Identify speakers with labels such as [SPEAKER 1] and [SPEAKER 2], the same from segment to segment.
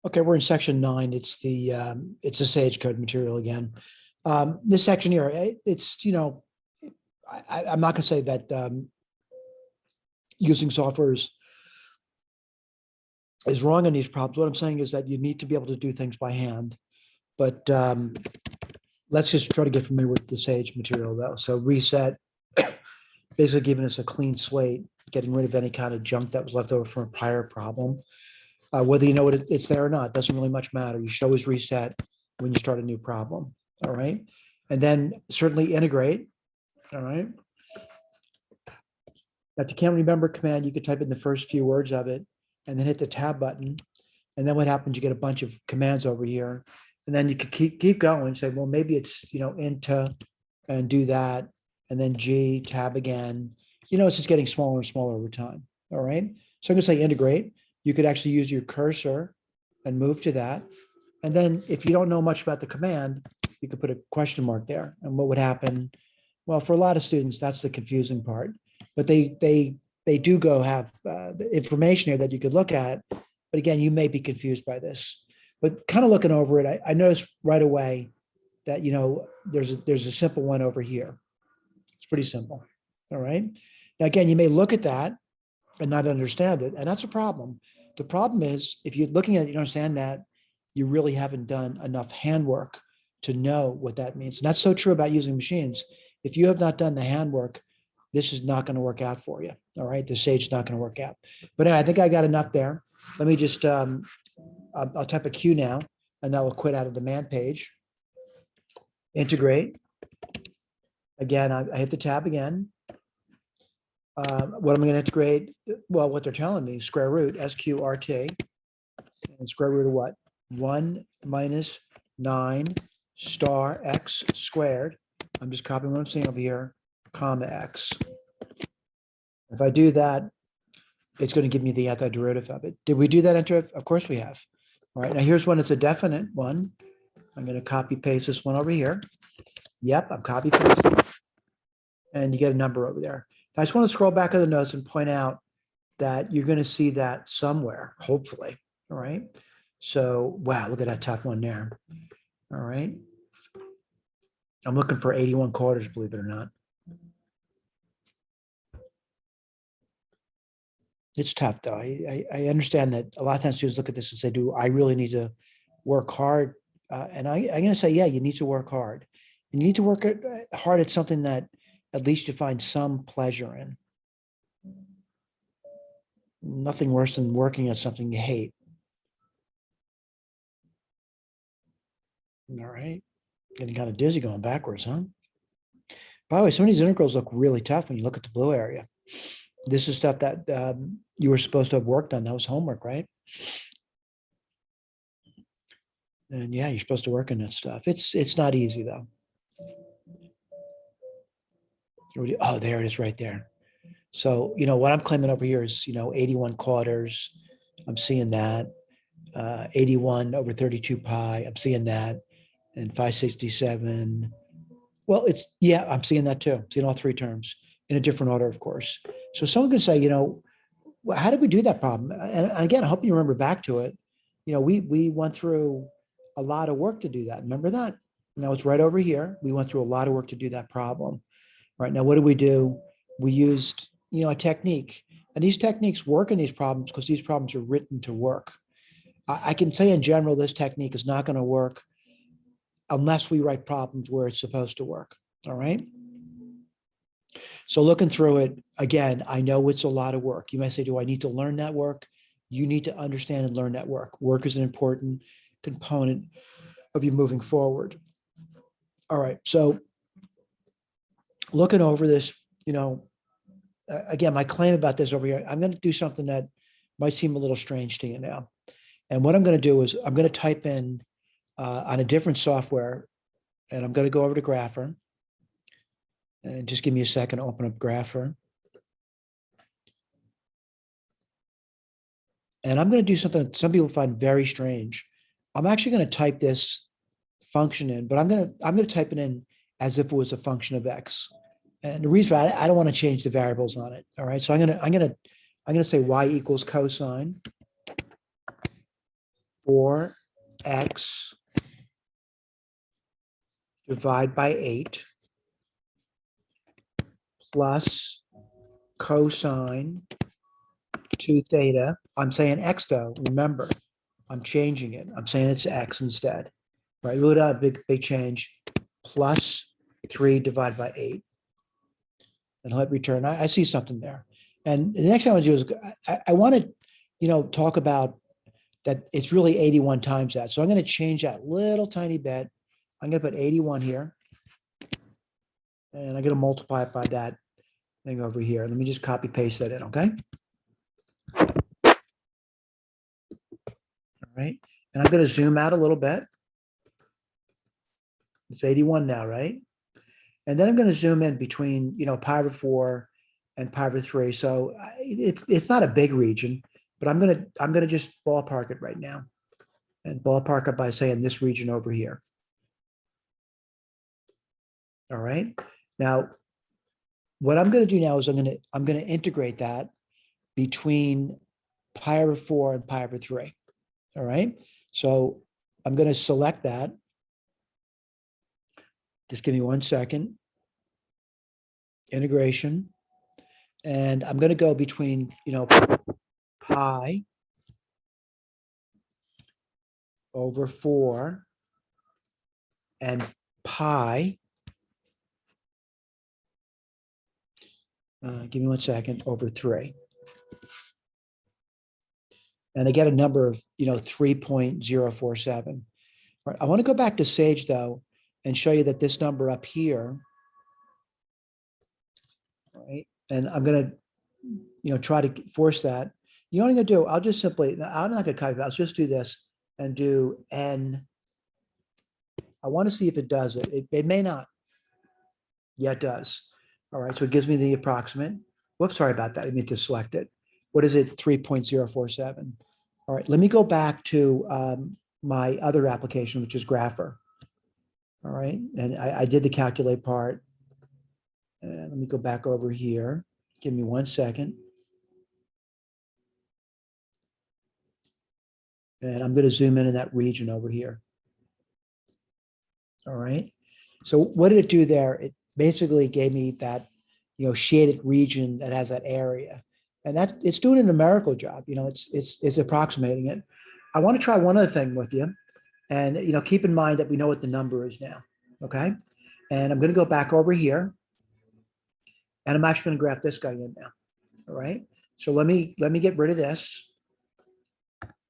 [SPEAKER 1] Okay, we're in section 9. It's the Sage Code material again. This section here, it's, I'm not going to say that using software is wrong on these problems. What I'm saying is that you need to be able to do things by hand. But let's just try to get familiar with the Sage material though. So reset, basically giving us a clean slate, getting rid of any kind of junk that was left over from a prior problem. Whether you know it's there or not, doesn't really much matter. You should always reset when you start a new problem. All right. And then certainly integrate. All right. Now, if you can't remember a command, you could type in the first few words of it and then hit the tab button. And then what happens? You get a bunch of commands over here. And then you could keep going and say, well, maybe it's, into and do that. And then G, tab again. It's just getting smaller and smaller over time. All right. So I'm going to say integrate. You could actually use your cursor and move to that. And then if you don't know much about the command, you could put a question mark there. And what would happen? Well, for a lot of students, that's the confusing part. But they do go have the information here that you could look at. But again, you may be confused by this. But kind of looking over it, I noticed right away that, there's a simple one over here. It's pretty simple. All right. Now, again, you may look at that and not understand it. And that's a problem. The problem is if you're looking at it, you don't understand that, you really haven't done enough handwork to know what that means. And that's so true about using machines. If you have not done the handwork, this is not going to work out for you. All right. The Sage is not going to work out. But anyway, I think I got enough there. Let me just, I'll type a Q now, and that will quit out of the man page. Integrate. Again, I hit the tab again. What am I going to integrate? Well, what they're telling me, square root, SQRT, and square root of what? 1 minus 9 star x squared. I'm just copying what I'm seeing over here, comma x. If I do that, it's going to give me the antiderivative of it. Did we do that? Of course we have. All right, now here's one that's a definite one. I'm going to copy paste this one over here. Yep, I'm copy pasting. And you get a number over there. I just want to scroll back in the notes and point out that you're going to see that somewhere, hopefully. All right. So, wow, look at that top one there. All right. I'm looking for 81 quarters, believe it or not. It's tough, though. I understand that a lot of times students look at this and say, do I really need to work hard? And I'm going to say, yeah, you need to work hard. And you need to work hard at something that at least you find some pleasure in. Nothing worse than working at something you hate. All right. Getting kind of dizzy going backwards, huh? By the way, some of these integrals look really tough when you look at the blue area. This is stuff that you were supposed to have worked on. That was homework, right? And yeah, you're supposed to work on that stuff. It's not easy, though. Oh, there it is right there. So, what I'm claiming over here is, 81 quarters. I'm seeing that. 81 over 32 pi. I'm seeing that. And 567. Well, I'm seeing that too. I'm seeing all three terms in a different order, of course. So someone can say, how did we do that problem? And again, I hope you remember back to it. We went through a lot of work to do that. Remember that? Now it's right over here. We went through a lot of work to do that problem. Right now, what did we do? We used, a technique. And these techniques work in these problems because these problems are written to work. I can say in general, this technique is not going to work unless we write problems where it's supposed to work. All right. So looking through it, again, I know it's a lot of work. You may say, do I need to learn that work? You need to understand and learn that work. Work is an important component of you moving forward. All right. So looking over this, again, my claim about this over here, I'm going to do something that might seem a little strange to you now. And what I'm going to do is I'm going to type in on a different software, and I'm going to go over to Grapher. And just give me a second to open up Grapher. And I'm going to do something that some people find very strange. I'm actually going to type this function in, but I'm going to type it in as if it was a function of X. And the reason I don't want to change the variables on it. All right. So I'm going to say y equals cosine 4x divide by 8 plus cosine 2 theta. I'm saying x though, remember, I'm changing it. I'm saying it's x instead, right? Look at that big change, plus 3 divided by 8. And hit return. I see something there. And the next thing I want to do is I want to, talk about that it's really 81 times that. So I'm going to change that little tiny bit. I'm going to put 81 here. And I'm going to multiply it by that thing over here. Let me just copy paste that in, okay? All right. And I'm going to zoom out a little bit. It's 81 now, right? And then I'm going to zoom in between, pi over 4 and pi over 3. So it's not a big region, but I'm going to just ballpark it right now, and ballpark it by saying this region over here. All right. Now, what I'm going to do now is I'm going to integrate that between pi over 4 and pi over 3. All right. So I'm going to select that. Just give me 1 second. Integration. And I'm going to go between, pi over 4 and pi. Give me 1 second, over 3. And I get a number of, 3.047. All right, I want to go back to Sage though, and show you that this number up here, right? And I'm going to, try to force that. You know what I'm going to do? I'll just simply, I'm not going to copy that. I'll just do this and do n. I want to see if it does it. It may not. Yeah, it does. All right, so it gives me the approximate. Whoops, sorry about that. I need to select it. What is it? 3.047. All right, let me go back to my other application, which is Grapher. All right, and I did the calculate part. And let me go back over here. Give me 1 second. And I'm going to zoom in that region over here. All right. So what did it do there? It basically gave me that, shaded region that has that area. And that it's doing a numerical job. It's approximating it. I want to try one other thing with you. And, keep in mind that we know what the number is now. Okay. And I'm going to go back over here. And I'm actually going to graph this guy in now. All right. So let me get rid of this.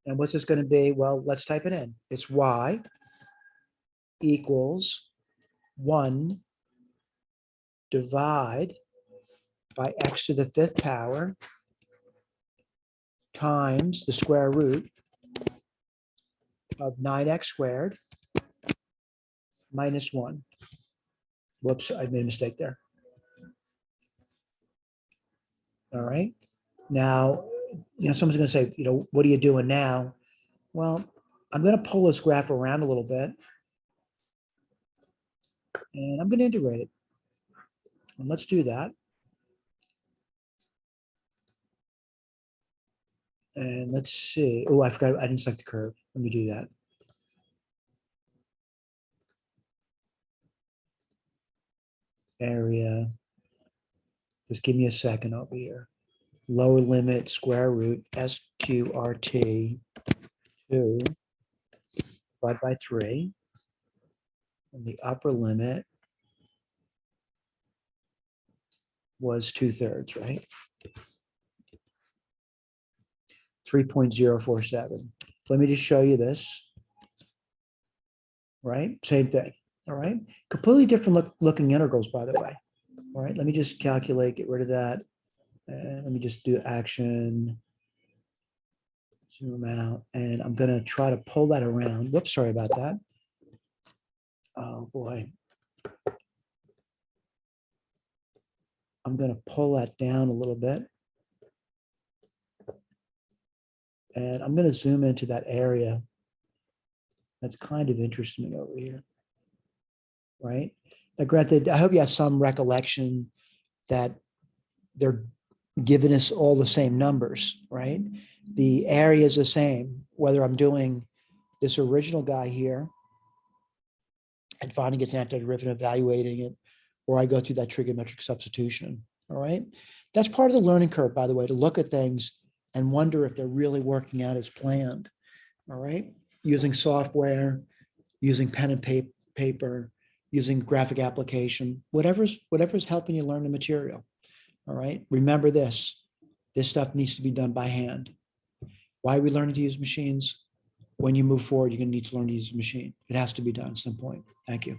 [SPEAKER 1] And what's this going to be? Well, let's type it in. It's y equals 1 divide by x to the 5th power times the square root of 9x squared minus 1. Whoops, I made a mistake there. All right. Now, someone's going to say, what are you doing now? Well, I'm going to pull this graph around a little bit. And I'm going to integrate it. And let's do that. And let's see. Oh, I forgot. I didn't select the curve. Let me do that. Area. Just give me a second over here. Lower limit, square root, SQRT 2 divided by 3. And the upper limit was 2/3, right? 3.047. Let me just show you this. Right? Same thing. All right. Completely different looking integrals, by the way. All right. Let me just calculate, get rid of that. And let me just do action. Zoom out. And I'm going to try to pull that around. Whoops, sorry about that. Oh, boy. I'm going to pull that down a little bit. And I'm going to zoom into that area. That's kind of interesting over here. Right? Now, granted, I hope you have some recollection that they're giving us all the same numbers, right? The area is the same, whether I'm doing this original guy here and finding its antiderivative, evaluating it, or I go through that trigonometric substitution. All right. That's part of the learning curve, by the way, to look at things and wonder if they're really working out as planned. All right. Using software, using pen and paper, using graphic application, whatever's helping you learn the material. All right. Remember this. This stuff needs to be done by hand. Why are we learning to use machines? When you move forward, you're going to need to learn to use a machine. It has to be done at some point. Thank you.